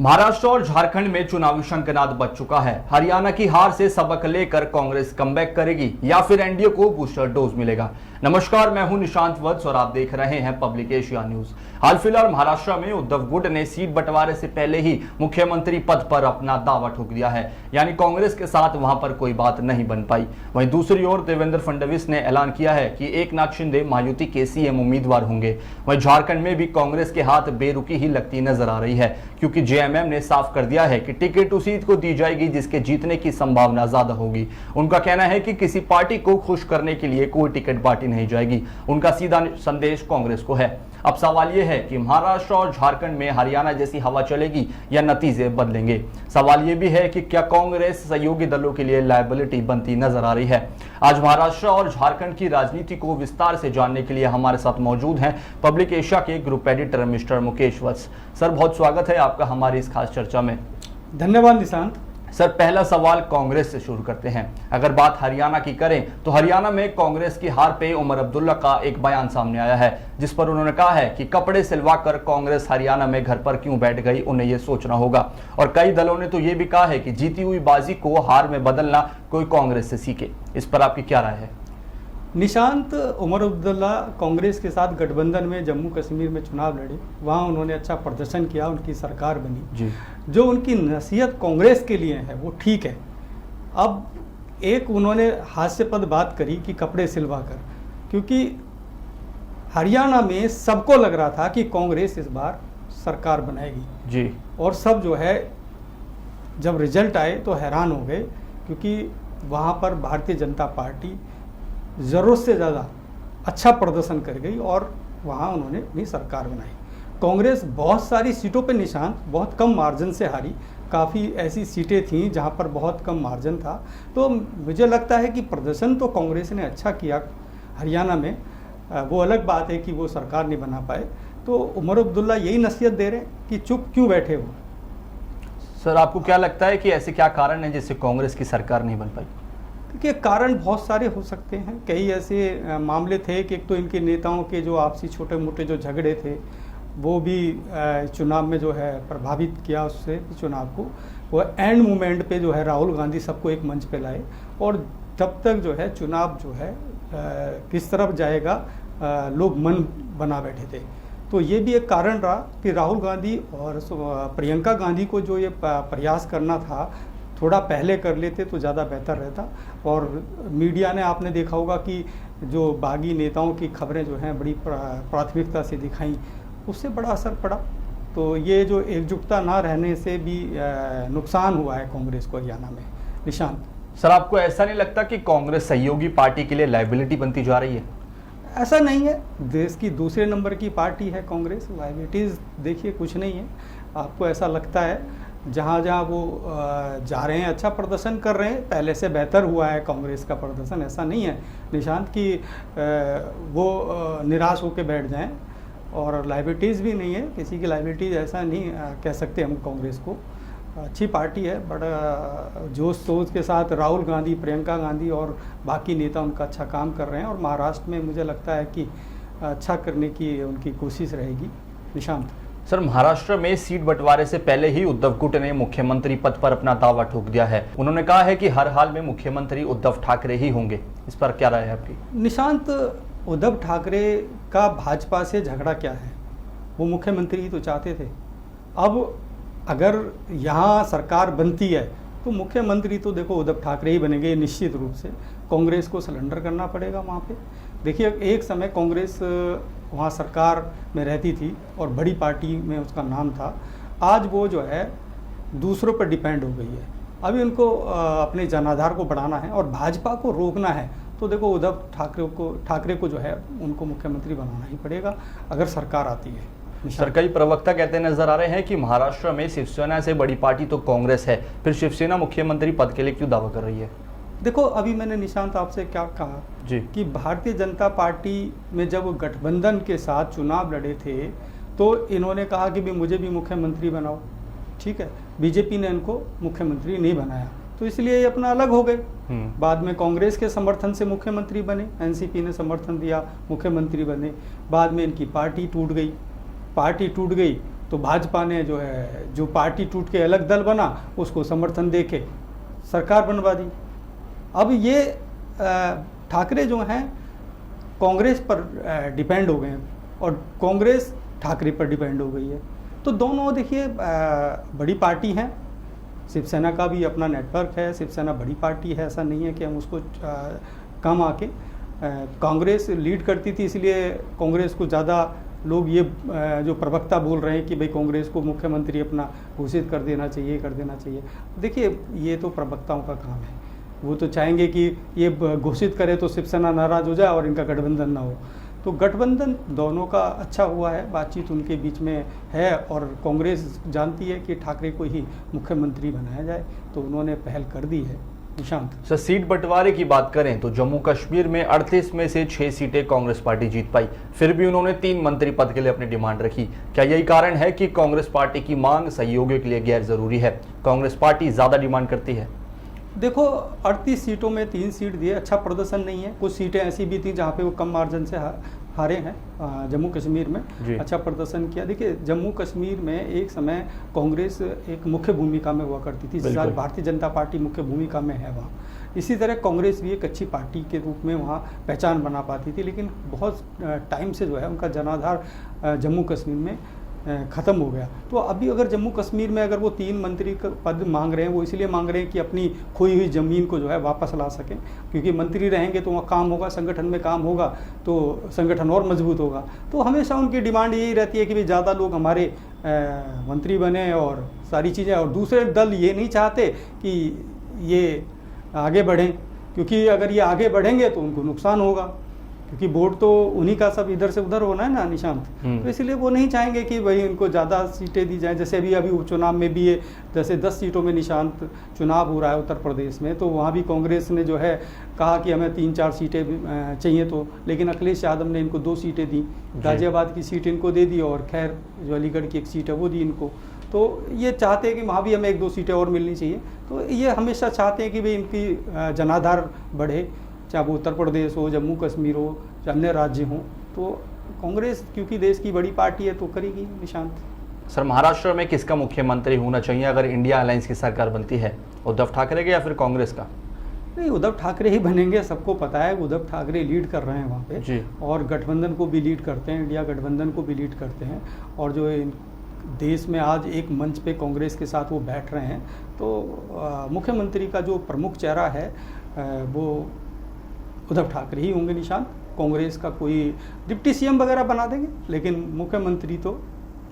महाराष्ट्र और झारखंड में चुनावी शंखनाद बज चुका है। हरियाणा की हार से सबक लेकर कांग्रेस कमबैक करेगी या फिर एनडीए को बूस्टर डोज मिलेगा। नमस्कार, मैं हूं निशांत वत्स और आप देख रहे हैं पब्लिक एशिया न्यूज। हाल फिलहाल महाराष्ट्र में उद्धव गुट ने सीट बंटवारे से पहले ही मुख्यमंत्री पद पर अपना दावा ठोक दिया है, यानी कांग्रेस के साथ वहां पर कोई बात नहीं बन पाई। वहीं दूसरी ओर देवेंद्र फडणवीस ने ऐलान किया है कि एकनाथ शिंदे महायुति के सीएम उम्मीदवार होंगे। वहीं झारखंड में भी कांग्रेस के हाथ बेरुखी ही लगती नजर आ रही है, क्योंकि जेएमएम ने साफ कर दिया है कि टिकट उस सीट को दी जाएगी जिसके जीतने की संभावना ज्यादा होगी। उनका कहना है कि किसी पार्टी को खुश करने के लिए कोई टिकट बांटी नहीं जाएगी। उनका सीधा संदेश कांग्रेस को है। अब सवाल यह है कि महाराष्ट्र और झारखंड में हरियाणा जैसी हवा चलेगी या नतीजे बदलेंगे। सवाल यह भी है कि क्या कांग्रेस सहयोगी दलों के लिए लायबिलिटी बनती नजर आ रही है। आज महाराष्ट्र और झारखंड की राजनीति को विस्तार से जानने के लिए हमारे साथ मौजूद हैं पब्लिक एशिया के ग्रुप एडिटर मिस्टर मुकेश वत्स। सर, बहुत स्वागत है आपका हमारी इस खास चर्चा में। धन्यवाद निशांत। सर, पहला सवाल कांग्रेस से शुरू करते हैं। अगर बात हरियाणा की करें तो हरियाणा में कांग्रेस की हार पे उमर अब्दुल्ला का एक बयान सामने आया है, जिस पर उन्होंने कहा है कि कपड़े सिलवाकर कांग्रेस हरियाणा में घर पर क्यों बैठ गई, उन्हें यह सोचना होगा। और कई दलों ने तो यह भी कहा है कि जीती हुई बाजी को हार में बदलना कोई कांग्रेस से सीखे। इस पर आपकी क्या राय है? निशांत, उमर अब्दुल्ला कांग्रेस के साथ गठबंधन में जम्मू कश्मीर में चुनाव लड़े, वहाँ उन्होंने अच्छा प्रदर्शन किया, उनकी सरकार बनी जी। जो उनकी नसीहत कांग्रेस के लिए है वो ठीक है। अब एक उन्होंने हास्यास्पद बात करी कि कपड़े सिलवा कर, क्योंकि हरियाणा में सबको लग रहा था कि कांग्रेस इस बार सरकार बनाएगी जी। और सब जो है जब रिजल्ट आए तो हैरान हो गए, क्योंकि वहाँ पर भारतीय जनता पार्टी ज़रूरत से ज़्यादा अच्छा प्रदर्शन कर गई और वहाँ उन्होंने अपनी सरकार बनाई। कांग्रेस बहुत सारी सीटों पे निशांत बहुत कम मार्जिन से हारी। काफ़ी ऐसी सीटें थीं जहाँ पर बहुत कम मार्जिन था। तो मुझे लगता है कि प्रदर्शन तो कांग्रेस ने अच्छा किया हरियाणा में। वो अलग बात है कि वो सरकार नहीं बना पाए। तो उमर अब्दुल्ला यही नसीहत दे रहे हैं कि चुप क्यों बैठे हो। सर, आपको क्या लगता है कि ऐसे क्या कारण है जिससे कांग्रेस की सरकार नहीं बन पाई? देखिए, कारण बहुत सारे हो सकते हैं। कई ऐसे मामले थे कि एक तो इनके नेताओं के जो आपसी छोटे मोटे जो झगड़े थे वो भी चुनाव में जो है प्रभावित किया उससे चुनाव को। वो एंड मोमेंट पे जो है राहुल गांधी सबको एक मंच पे लाए और तब तक जो है चुनाव जो है किस तरफ जाएगा लोग मन बना बैठे थे। तो ये भी एक कारण रहा कि राहुल गांधी और प्रियंका गांधी को जो ये प्रयास करना था थोड़ा पहले कर लेते तो ज़्यादा बेहतर रहता। और मीडिया ने आपने देखा होगा कि जो बागी नेताओं की खबरें जो हैं बड़ी प्राथमिकता से दिखाई, उससे बड़ा असर पड़ा। तो ये जो एकजुटता ना रहने से भी नुकसान हुआ है कांग्रेस को हरियाणा में। निशांत, सर, आपको ऐसा नहीं लगता कि कांग्रेस सहयोगी पार्टी के लिए लायबिलिटी बनती जा रही है? ऐसा नहीं है। देश की दूसरे नंबर की पार्टी है कांग्रेस। लायबिलिटीज़ देखिए कुछ नहीं है। आपको ऐसा लगता है जहाँ जहाँ वो जा रहे हैं अच्छा प्रदर्शन कर रहे हैं, पहले से बेहतर हुआ है कांग्रेस का प्रदर्शन। ऐसा नहीं है निशांत कि वो निराश होकर बैठ जाएं। और लायबिलिटीज़ भी नहीं है, किसी की लायबिलिटीज़ ऐसा नहीं कह सकते हम कांग्रेस को। अच्छी पार्टी है, बड़ा जोश सोच के साथ राहुल गांधी, प्रियंका गांधी और बाकी नेता उनका अच्छा काम कर रहे हैं। और महाराष्ट्र में मुझे लगता है कि अच्छा करने की उनकी कोशिश रहेगी। निशांत, सर, महाराष्ट्र में सीट बंटवारे से पहले ही उद्धव गुट ने मुख्यमंत्री पद पर अपना दावा ठोक दिया है। उन्होंने कहा है कि हर हाल में मुख्यमंत्री उद्धव ठाकरे ही होंगे। इस पर क्या राय है आपकी? निशांत, उद्धव ठाकरे का भाजपा से झगड़ा क्या है? वो मुख्यमंत्री ही तो चाहते थे। अब अगर यहाँ सरकार बनती है तो मुख्यमंत्री तो देखो उद्धव ठाकरे ही बनेंगे निश्चित रूप से। कांग्रेस को सरेंडर करना पड़ेगा वहाँ पे। देखिए, एक समय कांग्रेस वहाँ सरकार में रहती थी और बड़ी पार्टी में उसका नाम था। आज वो जो है दूसरों पर डिपेंड हो गई है। अभी उनको अपने जनाधार को बढ़ाना है और भाजपा को रोकना है। तो देखो उद्धव ठाकरे को जो है उनको मुख्यमंत्री बनाना ही पड़ेगा अगर सरकार आती है। सर, कई प्रवक्ता कहते नजर आ रहे हैं कि महाराष्ट्र में शिवसेना से बड़ी पार्टी तो कांग्रेस है, फिर शिवसेना मुख्यमंत्री पद के लिए क्यों दावा कर रही है? देखो, अभी मैंने निशांत आपसे क्या कहा जी कि भारतीय जनता पार्टी में जब गठबंधन के साथ चुनाव लड़े थे तो इन्होंने कहा कि भी मुझे भी मुख्यमंत्री बनाओ। ठीक है, बीजेपी ने इनको मुख्यमंत्री नहीं बनाया तो इसलिए ये अपना अलग हो गए। बाद में कांग्रेस के समर्थन से मुख्यमंत्री बने, एनसीपी ने समर्थन दिया, मुख्यमंत्री बने। बाद में इनकी पार्टी टूट गई तो भाजपा ने जो है जो पार्टी टूट के अलग दल बना उसको समर्थन दे के सरकार बनवा दी। अब ये ठाकरे जो हैं कांग्रेस पर डिपेंड हो गए हैं और कांग्रेस ठाकरे पर डिपेंड हो गई है। तो दोनों देखिए बड़ी पार्टी हैं, शिवसेना का भी अपना नेटवर्क है, शिवसेना बड़ी पार्टी है, ऐसा नहीं है कि हम उसको कम आके कांग्रेस लीड करती थी इसलिए कांग्रेस को ज़्यादा लोग ये जो प्रवक्ता बोल रहे हैं कि भाई कांग्रेस को मुख्यमंत्री अपना घोषित कर देना चाहिए। देखिए ये तो प्रवक्ताओं का काम है, वो तो चाहेंगे कि ये घोषित करे तो शिवसेना नाराज़ हो जाए और इनका गठबंधन ना हो। तो गठबंधन दोनों का अच्छा हुआ है, बातचीत उनके बीच में है और कांग्रेस जानती है कि ठाकरे को ही मुख्यमंत्री बनाया जाए, तो उन्होंने पहल कर दी है। निशांत सर, सीट बंटवारे की बात करें तो जम्मू कश्मीर में 38 में से 6 सीटें कांग्रेस पार्टी जीत पाई, फिर भी उन्होंने 3 मंत्री पद के लिए अपनी डिमांड रखी। क्या यही कारण है कि कांग्रेस पार्टी की मांग सहयोगियों के लिए गैर जरूरी है? कांग्रेस पार्टी ज्यादा डिमांड करती है? देखो 38 सीटों में 3 सीट दिए, अच्छा प्रदर्शन नहीं है। कुछ सीटें ऐसी भी थी जहाँ पे वो कम मार्जिन से हारे हैं। जम्मू कश्मीर में अच्छा प्रदर्शन किया। देखिए जम्मू कश्मीर में एक समय कांग्रेस एक मुख्य भूमिका में हुआ करती थी, आज भारतीय जनता पार्टी मुख्य भूमिका में है वहाँ। इसी तरह कांग्रेस भी एक अच्छी पार्टी के रूप में वहाँ पहचान बना पाती थी, लेकिन बहुत टाइम से जो है उनका जनाधार जम्मू कश्मीर में ख़त्म हो गया। तो अभी अगर जम्मू कश्मीर में अगर वो 3 मंत्री का पद मांग रहे हैं, वो इसलिए मांग रहे हैं कि अपनी खोई हुई ज़मीन को जो है वापस ला सकें, क्योंकि मंत्री रहेंगे तो वहाँ काम होगा, संगठन में काम होगा तो संगठन और मजबूत होगा। तो हमेशा उनकी डिमांड यही रहती है कि भाई ज़्यादा लोग हमारे मंत्री बने और सारी चीज़ें, और दूसरे दल ये नहीं चाहते कि ये आगे बढ़ें, क्योंकि अगर ये आगे बढ़ेंगे तो उनको नुकसान होगा, क्योंकि वोट तो उन्हीं का सब इधर से उधर होना है ना निशांत। तो इसलिए वो नहीं चाहेंगे कि भाई उनको ज़्यादा सीटें दी जाएं। जैसे अभी उपचुनाव में भी ये जैसे 10 सीटों में निशांत चुनाव हो रहा है उत्तर प्रदेश में, तो वहाँ भी कांग्रेस ने जो है कहा कि हमें 3-4 सीटें चाहिए, तो लेकिन अखिलेश यादव ने इनको 2 सीटें दी, गाजियाबाद की सीट इनको दे दी और खैर जो अलीगढ़ की एक सीट है वो दी इनको। तो ये चाहते हैं कि वहाँ भी हमें 1-2 सीटें और मिलनी चाहिए। तो ये हमेशा चाहते हैं कि भाई इनकी जनाधार बढ़े, चाहे वो उत्तर प्रदेश हो, जम्मू कश्मीर हो, चाहे अन्य राज्य हों। तो कांग्रेस क्योंकि देश की बड़ी पार्टी है तो करेगी निशांत। सर, महाराष्ट्र में किसका मुख्यमंत्री होना चाहिए अगर इंडिया अलायंस की सरकार बनती है? उद्धव ठाकरे का या फिर कांग्रेस का? नहीं, उद्धव ठाकरे ही बनेंगे, सबको पता है। उद्धव ठाकरे लीड कर रहे हैं वहाँ पे जी, और गठबंधन को भी लीड करते हैं, इंडिया गठबंधन को भी लीड करते हैं। और जो देश में आज एक मंच पे कांग्रेस के साथ वो बैठ रहे हैं, तो मुख्यमंत्री का जो प्रमुख चेहरा है वो उद्धव ठाकरे ही होंगे निशांत। कांग्रेस का कोई डिप्टी सीएम वगैरह बना देंगे, लेकिन मुख्यमंत्री तो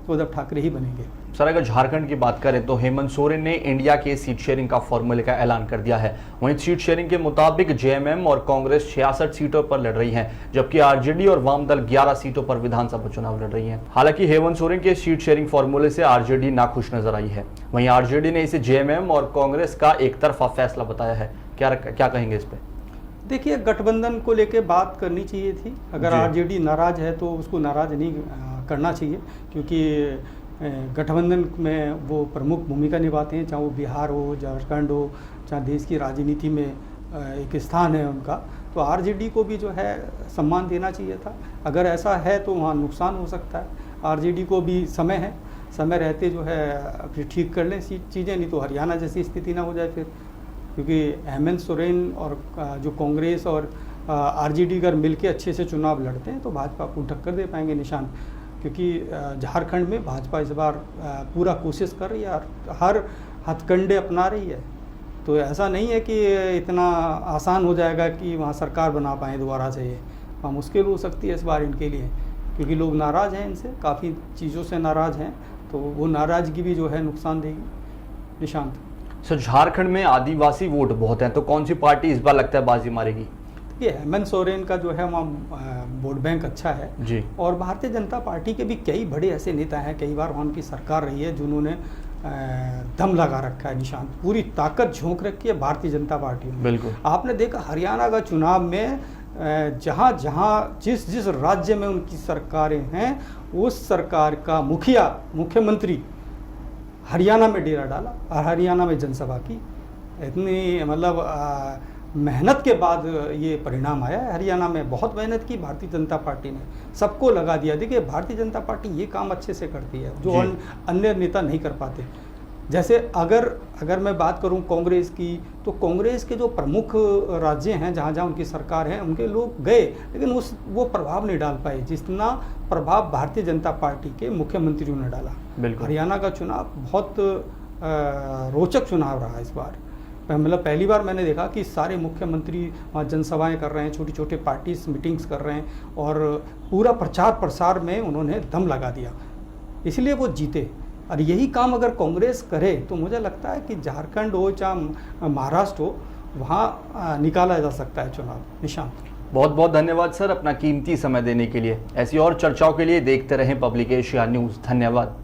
उद्धव ठाकरे ही बनेंगे। सर, अगर झारखंड की बात करें तो हेमंत सोरेन ने इंडिया के सीट शेयरिंग का फॉर्मूले का ऐलान कर दिया है। वहीं सीट शेयरिंग के मुताबिक जेएमएम और कांग्रेस 66 सीटों पर लड़ रही हैं, जबकि आरजेडी और वामदल 11 सीटों पर विधानसभा चुनाव लड़ रही हैं। हालांकि हेमंत सोरेन के सीट शेयरिंग फॉर्मूले से आरजेडी नाखुश नजर आई है। वहीं आरजेडी ने इसे जेएमएम और कांग्रेस का एक तरफा फैसला बताया है। क्या कहेंगे इस पे? देखिए गठबंधन को लेके बात करनी चाहिए थी। अगर आरजेडी नाराज है तो उसको नाराज नहीं करना चाहिए, क्योंकि गठबंधन में वो प्रमुख भूमिका निभाते हैं, चाहे वो बिहार हो, झारखंड हो, चाहे देश की राजनीति में एक स्थान है उनका। तो आरजेडी को भी जो है सम्मान देना चाहिए था। अगर ऐसा है तो वहाँ नुकसान हो सकता है। आरजेडी को भी समय है, समय रहते जो है फिर ठीक कर लें चीज़ें, नहीं तो हरियाणा जैसी स्थिति ना हो जाए फिर, क्योंकि हेमंत सोरेन और जो कांग्रेस और आरजेडी अगर मिलके अच्छे से चुनाव लड़ते हैं तो भाजपा को टक्कर दे पाएंगे निशान। क्योंकि झारखंड में भाजपा इस बार पूरा कोशिश कर रही है और हर हथकंडे अपना रही है। तो ऐसा नहीं है कि इतना आसान हो जाएगा कि वहाँ सरकार बना पाएँ दोबारा से। ये मुश्किल हो सकती है इस बार इनके लिए, क्योंकि लोग नाराज़ हैं इनसे, काफ़ी चीज़ों से नाराज़ हैं। तो वो नाराज़गी भी जो है नुकसान देगी निशांत। सर, झारखंड में आदिवासी वोट बहुत हैं, तो कौन सी पार्टी इस बार लगता है बाजी मारेगी? ये हेमंत सोरेन का जो है वहाँ वोट बैंक अच्छा है जी, और भारतीय जनता पार्टी के भी कई बड़े ऐसे नेता हैं, कई बार वहाँ उनकी सरकार रही है जिन्होंने दम लगा रखा है निशांत, पूरी ताकत झोंक रखी है भारतीय जनता पार्टी में। बिल्कुल, आपने देखा हरियाणा का चुनाव में जहाँ जहाँ जिस राज्य में उनकी सरकारें हैं, उस सरकार का मुख्यमंत्री हरियाणा में डेरा डाला और हरियाणा में जनसभा की। इतनी मतलब मेहनत के बाद ये परिणाम आया है। हरियाणा में बहुत मेहनत की भारतीय जनता पार्टी ने, सबको लगा दिया। देखिए भारतीय जनता पार्टी ये काम अच्छे से करती है जो अन्य नेता नहीं कर पाते। जैसे अगर मैं बात करूं कांग्रेस की, तो कांग्रेस के जो प्रमुख राज्य हैं जहां जहां उनकी सरकार है, उनके लोग गए लेकिन वो प्रभाव नहीं डाल पाए जितना प्रभाव भारतीय जनता पार्टी के मुख्यमंत्रियों ने डाला। हरियाणा का चुनाव बहुत रोचक चुनाव रहा इस बार। मतलब पहली बार मैंने देखा कि सारे मुख्यमंत्री वहाँ जनसभाएं कर रहे हैं, छोटी छोटे पार्टीज मीटिंग्स कर रहे हैं और पूरा प्रचार प्रसार में उन्होंने दम लगा दिया, इसलिए वो जीते। और यही काम अगर कांग्रेस करे तो मुझे लगता है कि झारखंड हो चाहे महाराष्ट्र हो, वहाँ निकाला जा सकता है चुनाव। निशांत, बहुत बहुत धन्यवाद सर अपना कीमती समय देने के लिए। ऐसी और चर्चाओं के लिए देखते रहें पब्लिक एशिया न्यूज़। धन्यवाद।